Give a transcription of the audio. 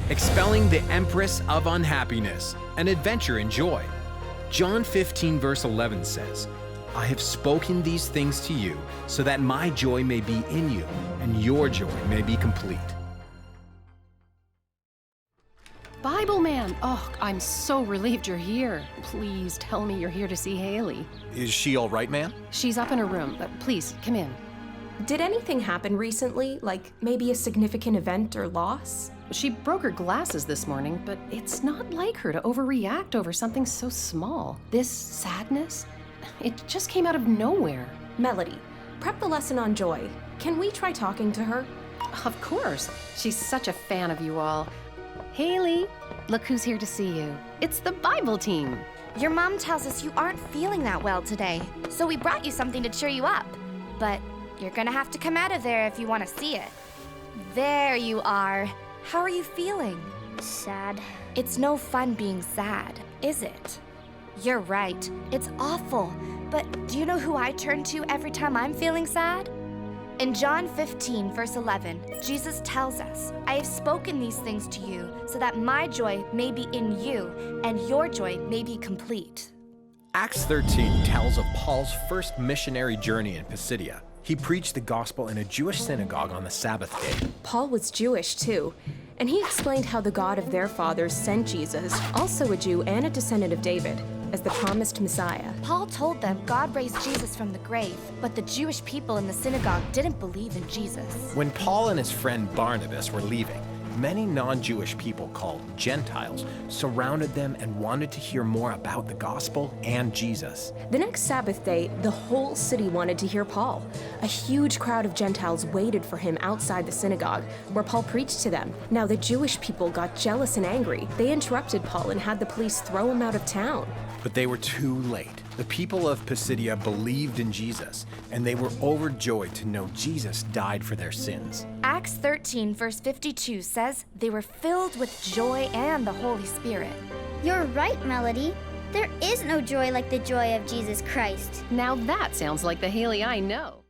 Expelling the Empress of Unhappiness, an adventure in joy. John 15 verse 11 says, I have spoken these things to you so that my joy may be in you and your joy may be complete. Bibleman! Oh, I'm so relieved you're here. Please tell me you're here to see Hailey. Is she all right, ma'am? She's up in her room. Please, come in. Did anything happen recently, like maybe a significant event or loss? She broke her glasses this morning, but it's not like her to overreact over something so small. This sadness, it just came out of nowhere. Melody, prep the lesson on joy. Can we try talking to her? Of course. She's such a fan of you all. Hailey, look who's here to see you. It's the Bible team. Your mom tells us you aren't feeling that well today, so we brought you something to cheer you up. But you're gonna have to come out of there if you want to see it. There you are. How are you feeling? Sad. It's no fun being sad, is it? You're right. It's awful. But do you know who I turn to every time I'm feeling sad? In John 15, verse 11, Jesus tells us, I have spoken these things to you so that my joy may be in you and your joy may be complete. Acts 13 tells of Paul's first missionary journey in Pisidia. He preached the gospel in a Jewish synagogue on the Sabbath day. Paul was Jewish too, and he explained how the God of their fathers sent Jesus, also a Jew and a descendant of David, as the promised Messiah. Paul told them God raised Jesus from the grave, but the Jewish people in the synagogue didn't believe in Jesus. When Paul and his friend Barnabas were leaving, many non-Jewish people called Gentiles surrounded them and wanted to hear more about the gospel and Jesus. The next Sabbath day, the whole city wanted to hear Paul. A huge crowd of Gentiles waited for him outside the synagogue, where Paul preached to them. Now the Jewish people got jealous and angry. They interrupted Paul and had the police throw him out of town. But they were too late. The people of Pisidia believed in Jesus, and they were overjoyed to know Jesus died for their sins. Acts 13, verse 52 says they were filled with joy and the Holy Spirit. You're right, Melody. There is no joy like the joy of Jesus Christ. Now that sounds like the Hailey I know.